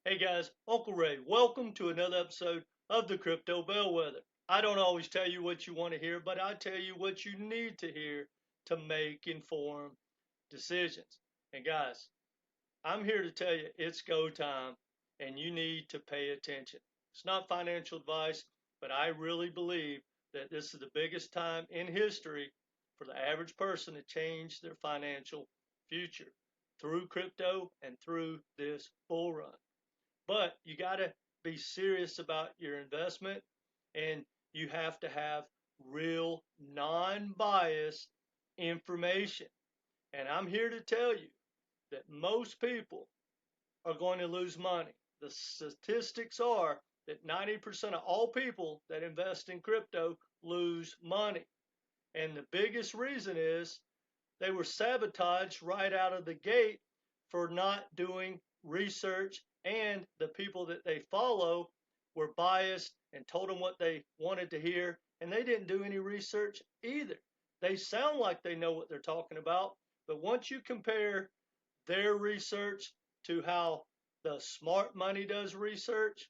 Hey guys, Uncle Ray, welcome to another episode of the Crypto Bellwether. I don't always tell you what you want to hear, but I tell you what you need to hear to make informed decisions. And guys, I'm here to tell you it's go time and you need to pay attention. It's not financial advice, but I really believe that this is the biggest time in history for the average person to change their financial future through crypto and through this bull run. But you got to be serious about your investment and you have to have real non-biased information. And I'm here to tell you that most people are going to lose money. The statistics are that 90% of all people that invest in crypto lose money. And the biggest reason is they were sabotaged right out of the gate for not doing research, and the people that they follow were biased and told them what they wanted to hear, and they didn't do any research either. They sound like they know what they're talking about, but once you compare their research to how the smart money does research,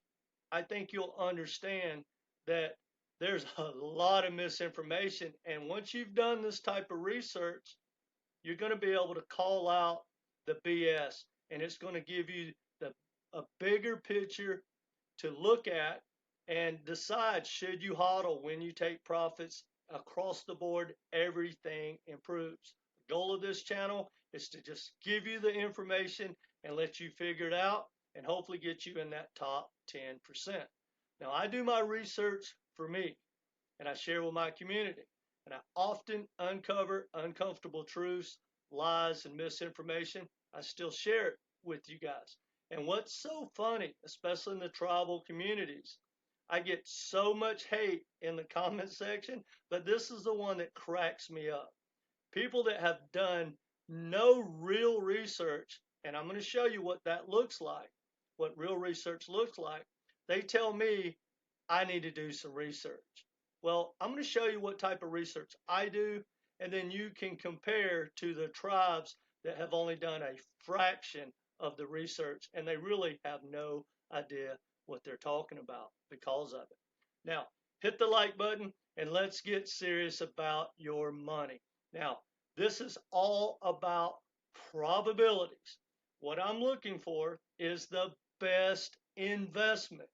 I think you'll understand that there's a lot of misinformation. And once you've done this type of research, you're going to be able to call out the BS, and it's going to give you a bigger picture to look at and decide should you hodl when you take profits across the board. Everything improves. The goal of this channel is to just give you the information and let you figure it out and hopefully get you in that top 10%. Now, I do my research for me and I share with my community. And I often uncover uncomfortable truths, lies, and misinformation. I still share it with you guys. And what's so funny, especially in the tribal communities, I get so much hate in the comment section, but this is the one that cracks me up. People that have done no real research, and I'm going to show you what that looks like, what real research looks like. They tell me I need to do some research. Well, I'm going to show you what type of research I do, and then you can compare to the tribes that have only done a fraction of the research, and they really have no idea what they're talking about because of it. Now, hit the like button, and let's get serious about your money. Now, this is all about probabilities. What I'm looking for is the best investment,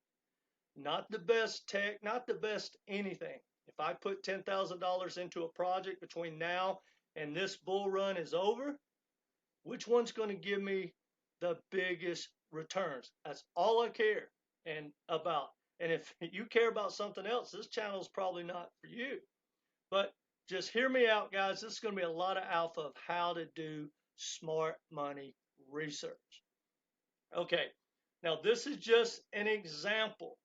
not the best tech, not the best anything. If I put $10,000 into a project between now and this bull run is over, which one's going to give me the biggest returns? That's all I care and about. And if you care about something else, this channel is probably not for you. But just hear me out, guys. This is going to be a lot of alpha of how to do smart money research. Okay, now this is just an example.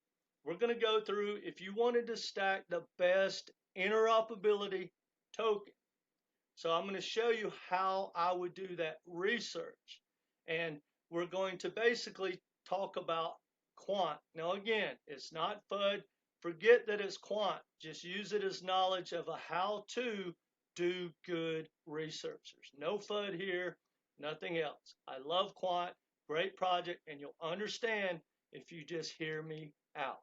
We're going to go through if you wanted to stack the best interoperability token. So I'm going to show you how I would do that research. And we're going to basically talk about quant. Now, again, it's not FUD. Forget that it's quant. Just use it as knowledge of a how to do good research. There's no FUD here, nothing else. I love quant, great project, and you'll understand if you just hear me out.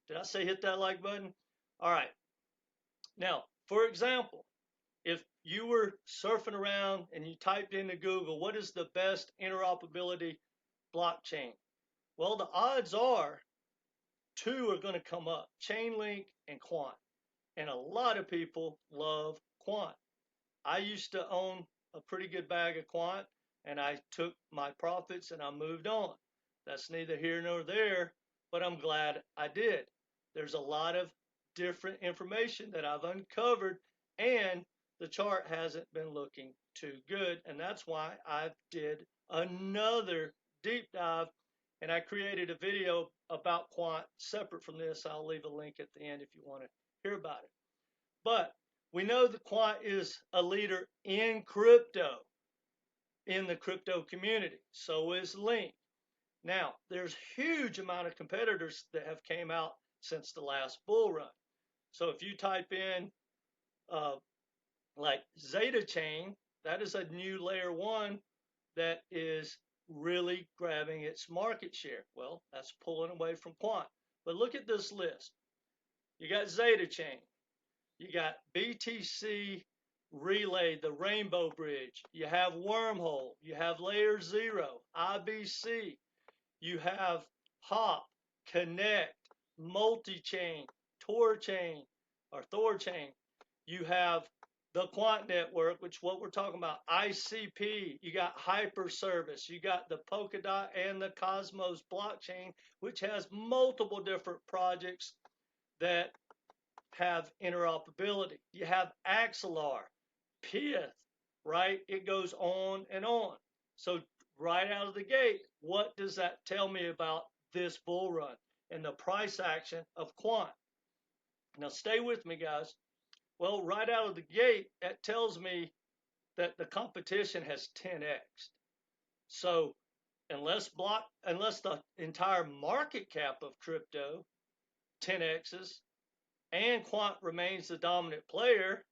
Did I say hit that like button? All right. Now, for example, if you were surfing around and you typed into Google, what is the best interoperability blockchain? Well, the odds are two are going to come up, Chainlink and Quant. And a lot of people love Quant. I used to own a pretty good bag of Quant, and I took my profits and I moved on. That's neither here nor there, but I'm glad I did. There's a lot of different information that I've uncovered, and the chart hasn't been looking too good, and that's why I did another deep dive, and I created a video about Quant separate from this. I'll leave a link at the end if you want to hear about it. But we know that Quant is a leader in crypto, in the crypto community. So is Link. Now, there's huge amount of competitors that have came out since the last bull run. So if you type in like Zeta Chain, that is a new layer one that is really grabbing its market share? Well, that's pulling away from Quant. But look at this list. You got Zeta Chain. You got BTC Relay, the Rainbow Bridge. You have Wormhole. You have Layer Zero, IBC. You have Hop, Connect, Multi-Chain, Torchain, or Thorchain. You have the Quant Network, which is what we're talking about, ICP. You got Hyperservice. You got the Polkadot and the Cosmos blockchain, which has multiple different projects that have interoperability. You have Axelar, Pith, right? It goes on and on. So right out of the gate, what does that tell me about this bull run and the price action of Quant? Now stay with me, guys. Well, right out of the gate, that tells me that the competition has 10x. So unless the entire market cap of crypto 10x's and Quant remains the dominant player,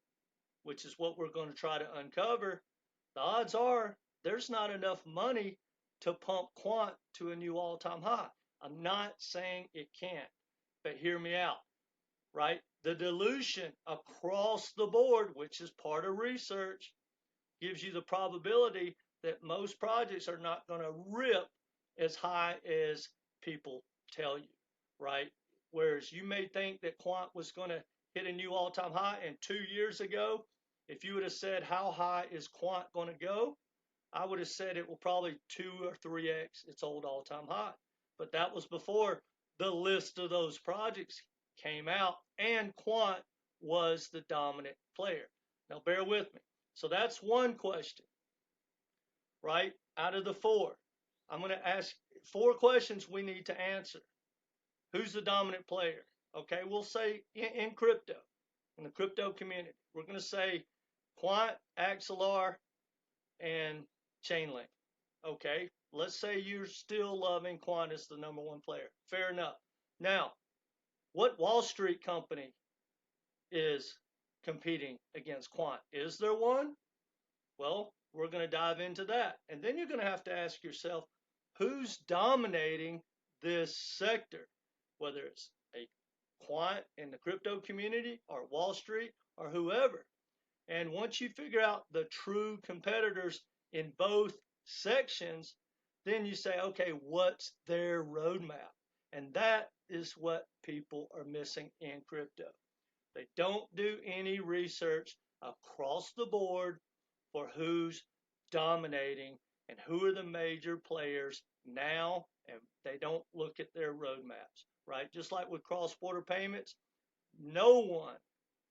which is what we're going to try to uncover, the odds are there's not enough money to pump Quant to a new all-time high. I'm not saying it can't, but hear me out, right? The dilution across the board, which is part of research, gives you the probability that most projects are not going to rip as high as people tell you, right? Whereas you may think that Quant was going to hit a new all-time high, and 2 years ago, if you would have said how high is Quant going to go, I would have said it will probably 2 or 3x its old all-time high. But that was before the list of those projects came out and Quant was the dominant player. Now bear with me. So that's one question, right? Out of the 4. I'm going to ask 4 questions we need to answer. Who's the dominant player? Okay, we'll say in crypto, in the crypto community. We're going to say Quant, Axelar, and Chainlink. Okay, let's say you're still loving Quant as the number 1 player. Fair enough. Now, what Wall Street company is competing against Quant? Is there one? Well, we're going to dive into that. And then you're going to have to ask yourself, who's dominating this sector? Whether it's a Quant in the crypto community or Wall Street or whoever. And once you figure out the true competitors in both sections, then you say, okay, what's their roadmap? And that is what people are missing in crypto. They don't do any research across the board for who's dominating and who are the major players now, and they don't look at their roadmaps, right? Just like with cross-border payments, no one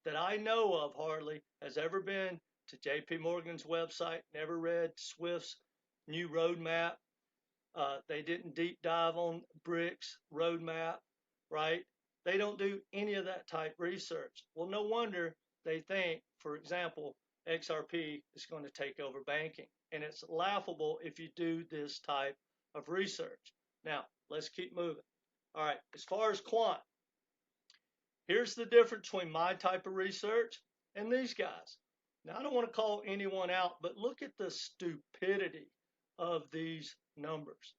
that I know of hardly has ever been to JP Morgan's website, never read Swift's new roadmap. They didn't deep dive on BRICS roadmap, right? They don't do any of that type research. Well, no wonder they think, for example, XRP is going to take over banking. And it's laughable if you do this type of research. Now, let's keep moving. All right, as far as Quant, here's the difference between my type of research and these guys. Now, I don't want to call anyone out, but look at the stupidity of these numbers.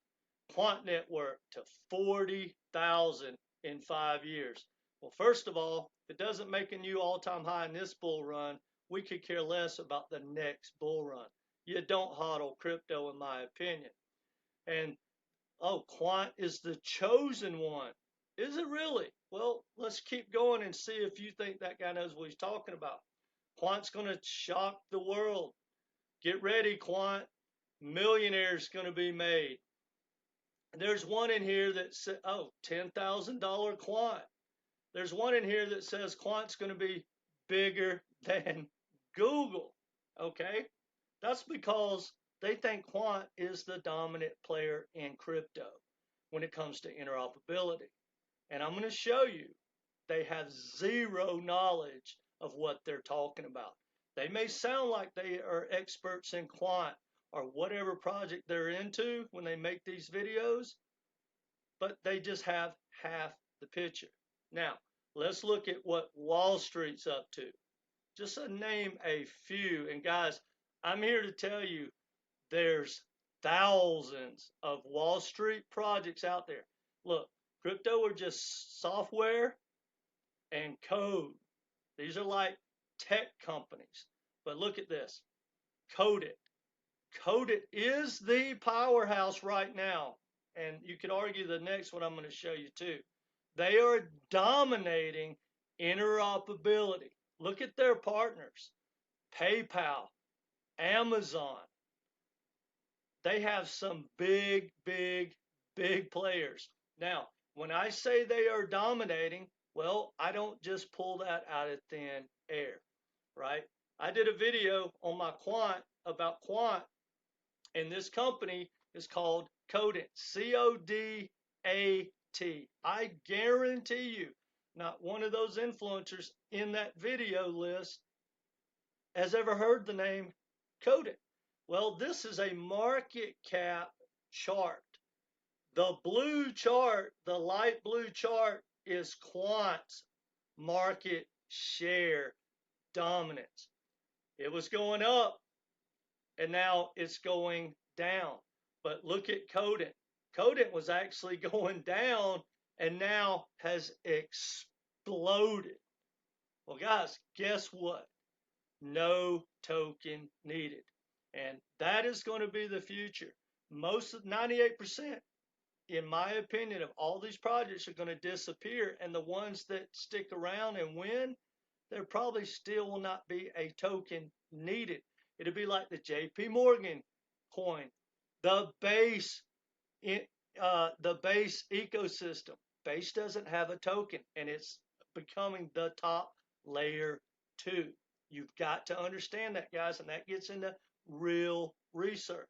Quant Network to 40,000 in 5 years. Well, first of all, if it doesn't make a new all-time high in this bull run, we could care less about the next bull run. You don't hodl crypto, in my opinion. And, oh, Quant is the chosen one. Is it really? Well, let's keep going and see if you think that guy knows what he's talking about. Quant's going to shock the world. Get ready, Quant. Millionaires going to be made. There's one in here that says, oh, $10,000 Quant. There's one in here that says Quant's going to be bigger than Google. Okay? That's because they think Quant is the dominant player in crypto when it comes to interoperability. And I'm going to show you they have zero knowledge of what they're talking about. They may sound like they are experts in Quant or whatever project they're into when they make these videos, but they just have half the picture. Now, let's look at what Wall Street's up to. Just to name a few. And guys, I'm here to tell you there's thousands of Wall Street projects out there. Look, crypto are just software and code. These are like tech companies. But look at this. Codit. Codit is the powerhouse right now. And you could argue the next one I'm going to show you too. They are dominating interoperability. Look at their partners. PayPal, Amazon. They have some big players. Now, when I say they are dominating, well, I don't just pull that out of thin air, right? I did a video on my Quant about Quant, and this company is called Codant, C-O-D-A-T. I guarantee you, not one of those influencers in that video list has ever heard the name Codant. Well, this is a market cap chart. The blue chart, the light blue chart, is Quant's market share dominance. It was going up, and now it's going down. But look at Codant. Codant was actually going down and now has exploded. Well, guys, guess what? No token needed. And that is going to be the future. Most of 98%, in my opinion, of all these projects are going to disappear. And the ones that stick around and win, there probably still will not be a token needed. It'll be like the JP Morgan coin, the base ecosystem. Base doesn't have a token, and it's becoming the top layer 2. You've got to understand that, guys, and that gets into real research.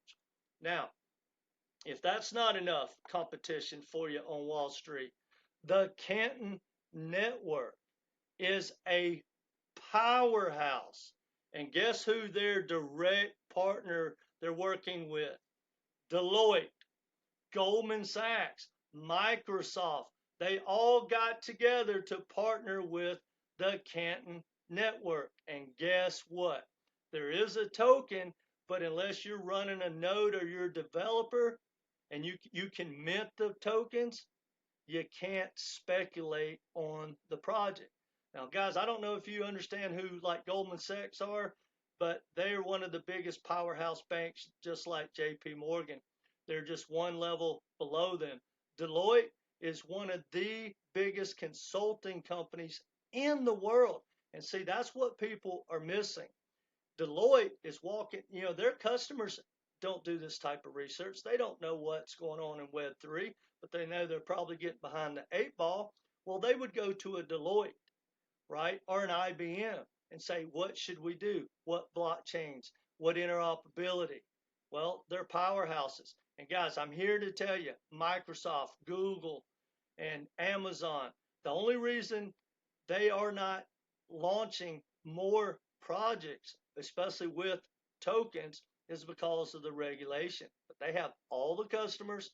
Now, if that's not enough competition for you on Wall Street, the Canton Network is a powerhouse. And guess who their direct partner they're working with? Deloitte, Goldman Sachs, Microsoft. They all got together to partner with the Canton Network. And guess what? There is a token, but unless you're running a node or you're a developer and you can mint the tokens, you can't speculate on the project. Now, guys, I don't know if you understand who like Goldman Sachs are, but they're one of the biggest powerhouse banks, just like JP Morgan. They're just one level below them. Deloitte is one of the biggest consulting companies in the world. And see, that's what people are missing. Deloitte is walking, their customers don't do this type of research. They don't know what's going on in Web3, but they know they're probably getting behind the 8 ball. Well, they would go to a Deloitte, right, or an IBM and say, what should we do? What blockchains? What interoperability? Well, they're powerhouses. And guys, I'm here to tell you, Microsoft, Google, and Amazon, the only reason they are not launching more projects, especially with tokens, is because of the regulation. But they have all the customers,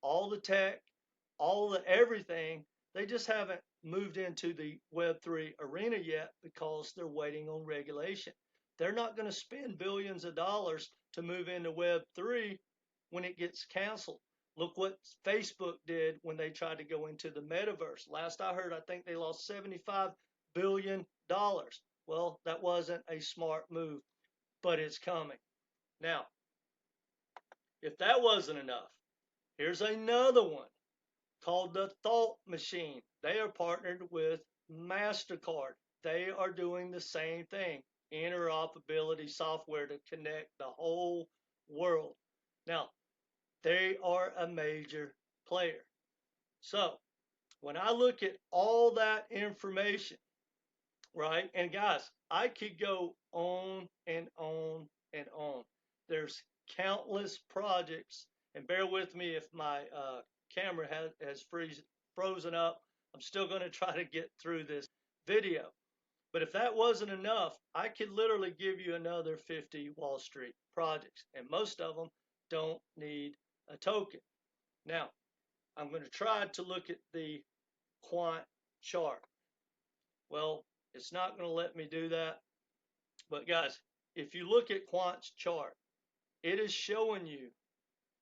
all the tech, all the everything. They just haven't moved into the Web3 arena yet because they're waiting on regulation. They're not going to spend billions of dollars to move into Web3 when it gets canceled. Look what Facebook did when they tried to go into the metaverse. Last I heard, I think they lost $75 billion. Well, that wasn't a smart move, but it's coming. Now, if that wasn't enough, here's another one called the Thought Machine. They are partnered with MasterCard. They are doing the same thing, interoperability software to connect the whole world. Now, they are a major player. So, when I look at all that information, right, and guys, I could go on and on and on. There's countless projects, and bear with me if my camera has frozen up. I'm still going to try to get through this video. But if that wasn't enough, I could literally give you another 50 Wall Street projects, and most of them don't need a token. Now, I'm going to try to look at the Quant chart. Well, it's not going to let me do that. But guys, if you look at Quant's chart, it is showing you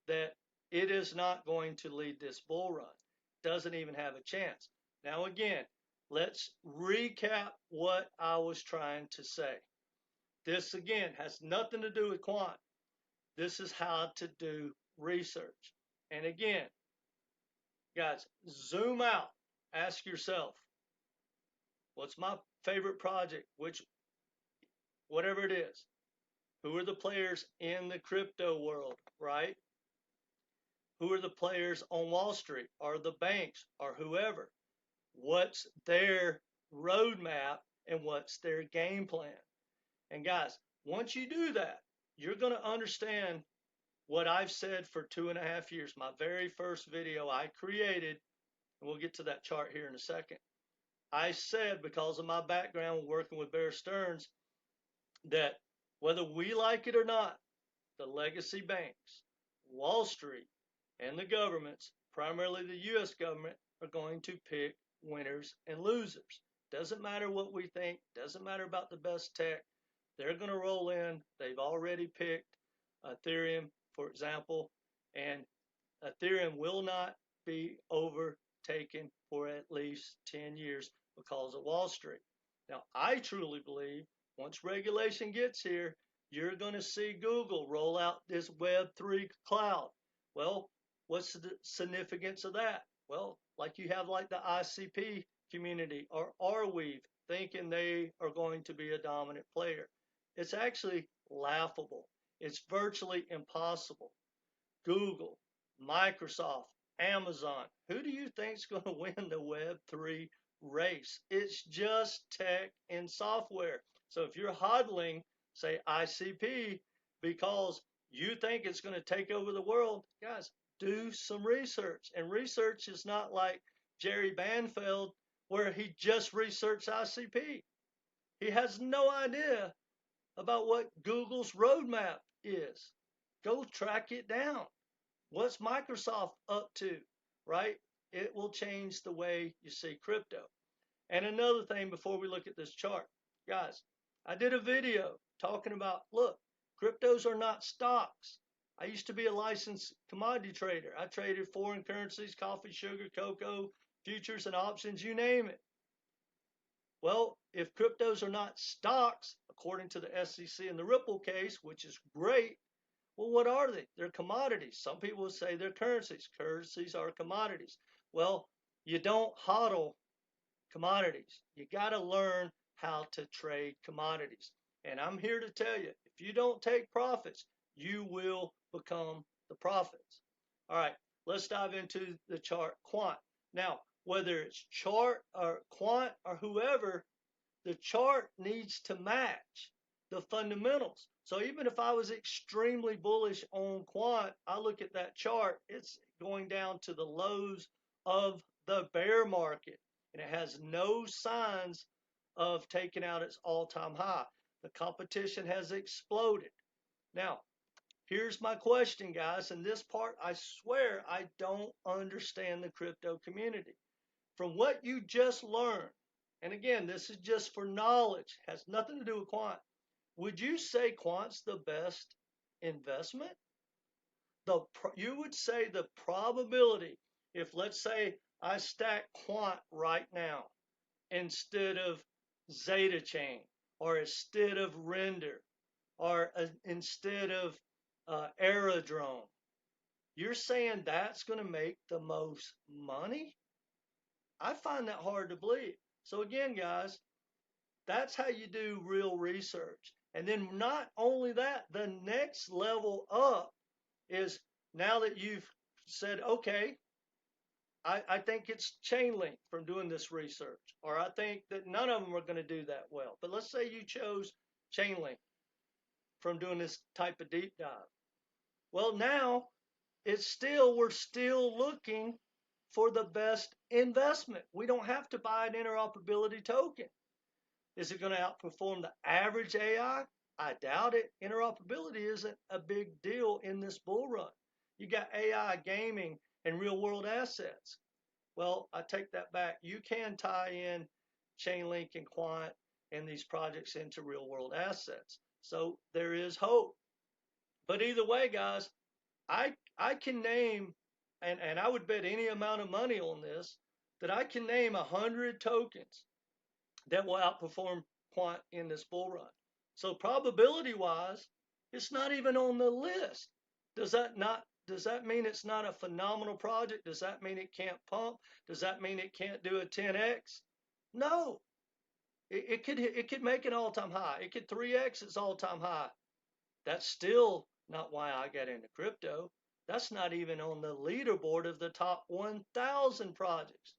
that it is not going to lead this bull run. Doesn't even have a chance. Now again, let's recap what I was trying to say. This again has nothing to do with quant. This is how to do research. And again, guys, zoom out. Ask yourself, what's my favorite project? Whatever it is. Who are the players in the crypto world, right? Who are the players on Wall Street, or the banks, or whoever? What's their roadmap and what's their game plan? And guys, once you do that, you're going to understand what I've said for 2.5 years. My very first video I created, and we'll get to that chart here in a second. I said, because of my background working with Bear Stearns, that whether we like it or not, the legacy banks, Wall Street, and the governments, primarily the U.S. government, are going to pick winners and losers. Doesn't matter what we think, doesn't matter about the best tech. They're going to roll in. They've already picked Ethereum, for example, and Ethereum will not be overtaken for at least 10 years because of Wall Street. Now, I truly believe once regulation gets here, you're going to see Google roll out this Web3 cloud. Well, what's the significance of that? Well, like you have like the ICP community or Arweave thinking they are going to be a dominant player. It's actually laughable. It's virtually impossible. Google, Microsoft, Amazon. Who do you think is going to win the Web3 race? It's just tech and software. So if you're hodling, say ICP, because you think it's going to take over the world, guys, do some research. And research is not like Jerry Banfield, where he just researched ICP. He has no idea about what Google's roadmap is. Go track it down. What's Microsoft up to, right? It will change the way you see crypto. And another thing before we look at this chart, guys, I did a video talking about, look, cryptos are not stocks. I used to be a licensed commodity trader. I traded foreign currencies, coffee, sugar, cocoa, futures, and options, you name it. Well, if cryptos are not stocks, according to the SEC in the Ripple case, which is great, well, what are they? They're commodities. Some people say they're currencies. Currencies are commodities. Well, you don't hodl commodities. You got to learn how to trade commodities. And I'm here to tell you, if you don't take profits, you will become the profits. All right, let's dive into the chart quant. Now, whether it's chart or quant or whoever, the chart needs to match the fundamentals. So even if I was extremely bullish on quant, I look at that chart, it's going down to the lows of the bear market, and it has no signs of taking out its all-time high. The competition has exploded. Now, here's my question, guys, and this part, I swear I don't understand the crypto community. From what you just learned, and again, this is just for knowledge, has nothing to do with quant. Would you say quant's the best investment? You would say the probability, if let's say I stack quant right now instead of Zeta Chain, or instead of Render, or instead of Aerodrome, you're saying that's going to make the most money? I find that hard to believe. So again, guys, that's how you do real research. And then not only that, the next level up is now that you've said, okay, I think it's Chainlink from doing this research, or I think that none of them are going to do that well. But let's say you chose Chainlink from doing this type of deep dive. Well, now we're still looking for the best investment. We don't have to buy an interoperability token. Is it going to outperform the average AI? I doubt it. Interoperability isn't a big deal in this bull run. You got AI, gaming, and real world assets. Well, I take that back. You can tie in Chainlink and Quant and these projects into real world assets. So there is hope. But either way, guys, I can name, and I would bet any amount of money on this, that I can name 100 tokens that will outperform Quant in this bull run. So probability wise, it's not even on the list. Does that mean it's not a phenomenal project? Does that mean it can't pump? Does that mean it can't do a 10x? No. It could make an all-time high. It could 3x its all-time high. That's still not why I got into crypto. That's not even on the leaderboard of the top 1,000 projects.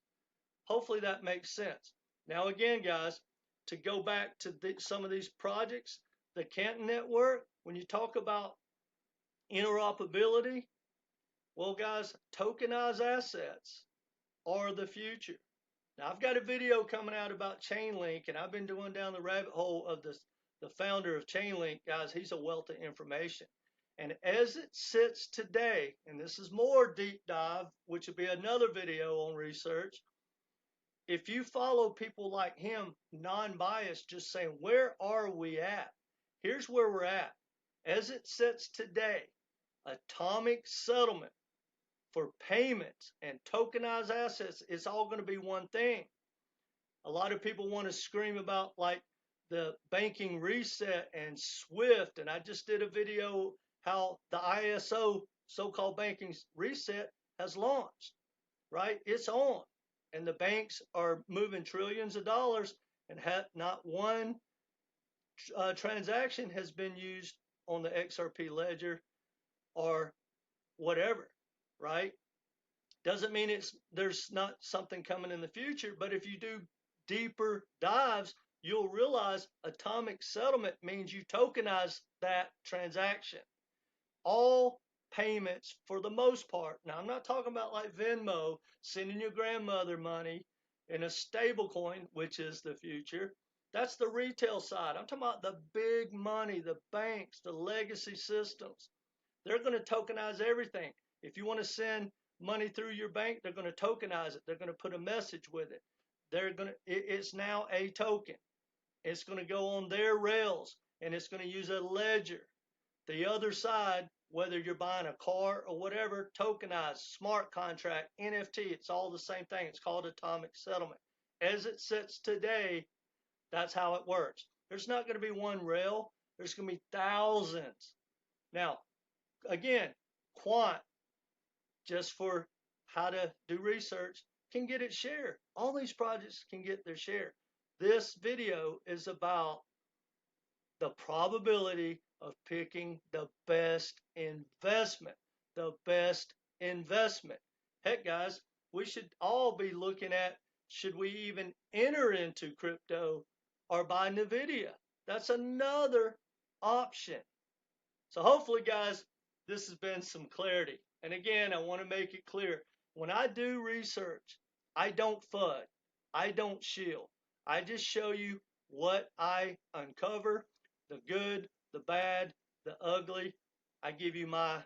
Hopefully that makes sense. Now again, guys, to go back to some of these projects, the Canton Network, when you talk about interoperability, well, guys, tokenized assets are the future. Now, I've got a video coming out about Chainlink, and I've been going down the rabbit hole of the founder of Chainlink. Guys, he's a wealth of information. And as it sits today, and this is more deep dive, which will be another video on research, if you follow people like him, non-biased, just saying, where are we at? Here's where we're at. As it sits today, atomic settlement for payments and tokenized assets, it's all going to be one thing. A lot of people want to scream about like the banking reset and SWIFT, and I just did a video how the ISO, so-called banking reset, has launched, right? It's on, and the banks are moving trillions of dollars, and not one transaction has been used on the XRP ledger or whatever, right? Doesn't mean there's not something coming in the future, but if you do deeper dives, you'll realize atomic settlement means you tokenize that transaction. All payments, for the most part, now I'm not talking about like Venmo, sending your grandmother money in a stable coin, which is the future. That's the retail side. I'm talking about the big money, the banks, the legacy systems. They're going to tokenize everything. If you want to send money through your bank, they're going to tokenize it. They're going to put a message with it. It's now a token. It's going to go on their rails, and it's going to use a ledger. The other side, whether you're buying a car or whatever, tokenized, smart contract, NFT, it's all the same thing. It's called atomic settlement. As it sits today, that's how it works. There's not going to be one rail. There's going to be thousands. Now, again, Quant, just for how to do research, can get its share. All these projects can get their share. This video is about the probability of picking the best investment. The best investment. Heck, guys, we should all be looking at, should we even enter into crypto or buy NVIDIA? That's another option. So hopefully, guys, this has been some clarity. And again, I want to make it clear, when I do research, I don't FUD. I don't shield. I just show you what I uncover, the good, the bad, the ugly. I give you my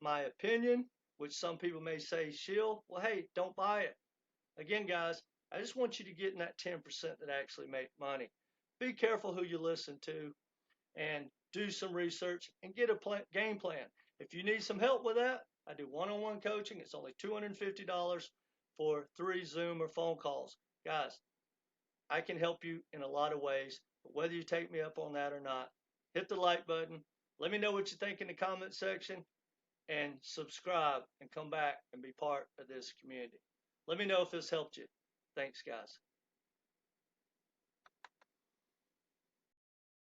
opinion, which some people may say shield. Well, hey, don't buy it. Again, guys, I just want you to get in that 10% that actually make money. Be careful who you listen to, and do some research and get a game plan. If you need some help with that, I do one-on-one coaching. It's only $250 for 3 Zoom or phone calls. Guys, I can help you in a lot of ways, but whether you take me up on that or not, hit the like button. Let me know what you think in the comment section, and subscribe and come back and be part of this community. Let me know if this helped you. Thanks, guys.